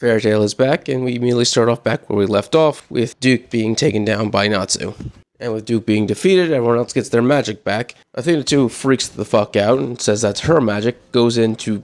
Fairy Tail is back, and we immediately start off back where we left off, with Duke being taken down by Natsu. And with Duke being defeated, everyone else gets their magic back. Athena too freaks the fuck out and says that's her magic, goes in to,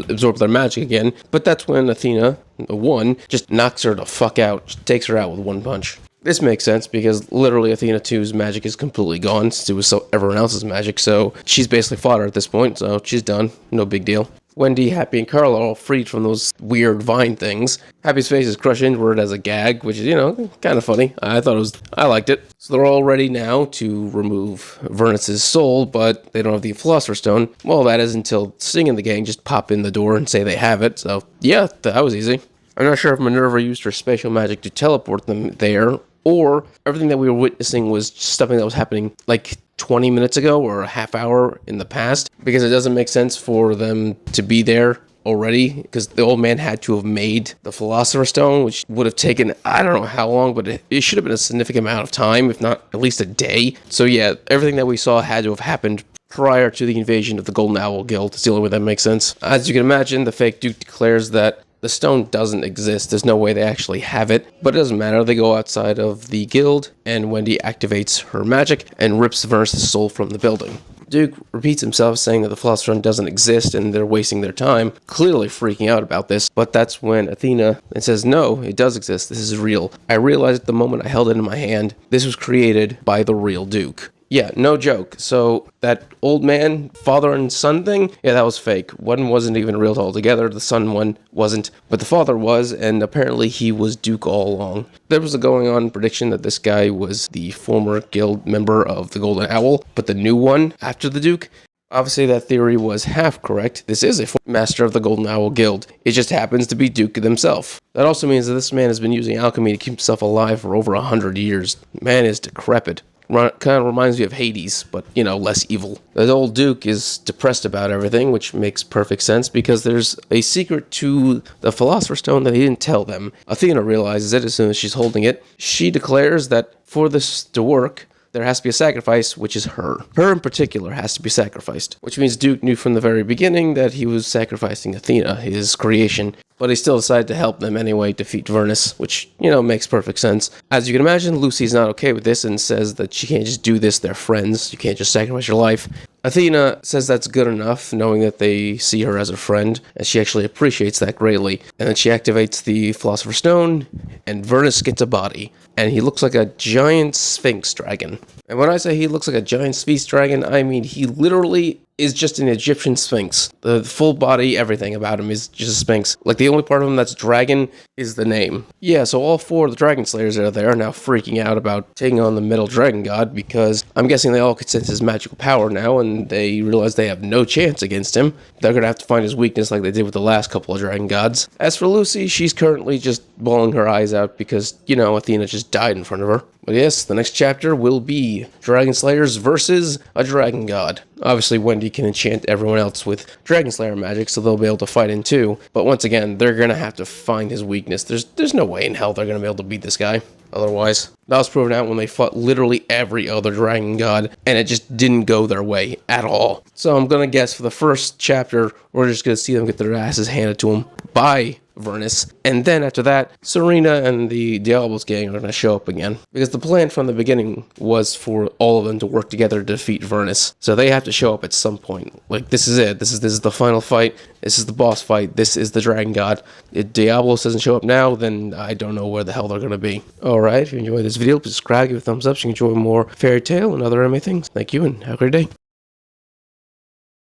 absorb their magic again. But that's when Athena, the one, just knocks her the fuck out, just takes her out with one punch. This makes sense because literally Athena 2's magic is completely gone since it was everyone else's magic, so she's basically fodder at this point, so she's done. No big deal. Wendy, Happy, and Carl are all freed from those weird vine things. Happy's face is crushed inward as a gag, which is, kind of funny. I liked it. So they're all ready now to remove Vernus's soul, but they don't have the Philosopher's Stone. Well, that is until Sting and the gang just pop in the door and say they have it, so yeah, that was easy. I'm not sure if Minerva used her spatial magic to teleport them there, or everything that we were witnessing was something that was happening like 20 minutes ago or a half hour in the past, because it doesn't make sense for them to be there already, because the old man had to have made the Philosopher's Stone, which would have taken, I don't know how long, but it should have been a significant amount of time, if not at least a day. So yeah, everything that we saw had to have happened prior to the invasion of the Golden Owl Guild. It's the only way that makes sense. As you can imagine, the fake Duke declares that the stone doesn't exist. There's no way they actually have it, but it doesn't matter. They go outside of the guild, and Wendy activates her magic and rips Vernus's soul from the building. Duke repeats himself, saying that the Philosopher's Stone doesn't exist and they're wasting their time, clearly freaking out about this. But that's when Athena says, no, it does exist. This is real. I realized the moment I held it in my hand, this was created by the real Duke. Yeah, no joke. So that old man, father and son thing, yeah, that was fake. One wasn't even real altogether. The son one wasn't, but the father was, and apparently he was Duke all along. There was a going on prediction that this guy was the former guild member of the Golden Owl, but the new one after the Duke. Obviously, that theory was half correct. This is a master of the Golden Owl Guild. It just happens to be Duke himself. That also means that this man has been using alchemy to keep himself alive for over 100 years. Man is decrepit. Kind of reminds me of Hades, but, less evil. The old Duke is depressed about everything, which makes perfect sense because there's a secret to the Philosopher's Stone that he didn't tell them. Athena realizes it as soon as she's holding it. She declares that for this to work, there has to be a sacrifice, which is her. Her in particular has to be sacrificed, which means Duke knew from the very beginning that he was sacrificing Athena, his creation, but he still decided to help them anyway defeat Vernus, which, makes perfect sense. As you can imagine, Lucy's not okay with this and says that she can't just do this, they're friends, you can't just sacrifice your life. Athena says that's good enough, knowing that they see her as a friend, and she actually appreciates that greatly. And then she activates the Philosopher's Stone, and Vernus gets a body, and he looks like a giant sphinx dragon. And when I say he looks like a giant sphinx dragon, I mean he literally is just an Egyptian sphinx. The full body, everything about him is just a sphinx. Like, the only part of him that's dragon is the name. Yeah, so all four of the dragon slayers that are there are now freaking out about taking on the middle dragon god, because I'm guessing they all could sense his magical power now, and they realize they have no chance against him. They're gonna have to find his weakness like they did with the last couple of dragon gods. As for Lucy, she's currently just bawling her eyes out because, Athena just died in front of her. But yes, the next chapter will be Dragon Slayers versus a dragon god. Obviously, Wendy can enchant everyone else with Dragon Slayer magic, so they'll be able to fight him too. But once again, they're gonna have to find his weakness. There's no way in hell they're gonna be able to beat this guy otherwise. That was proven out when they fought literally every other dragon god, and it just didn't go their way at all. So I'm gonna guess for the first chapter, we're just gonna see them get their asses handed to them by Vernus, and then after that, Serena and the Diablos gang are going to show up again, because the plan from the beginning was for all of them to work together to defeat Vernus, so they have to show up at some point. Like, this is it, this is the final fight, this is the boss fight, this is the dragon god. If Diablos doesn't show up now, then I don't know where the hell they're going to be. Alright, if you enjoyed this video, please subscribe, give it a thumbs up so you can enjoy more Fairy Tail and other anime things. Thank you, and have a great day.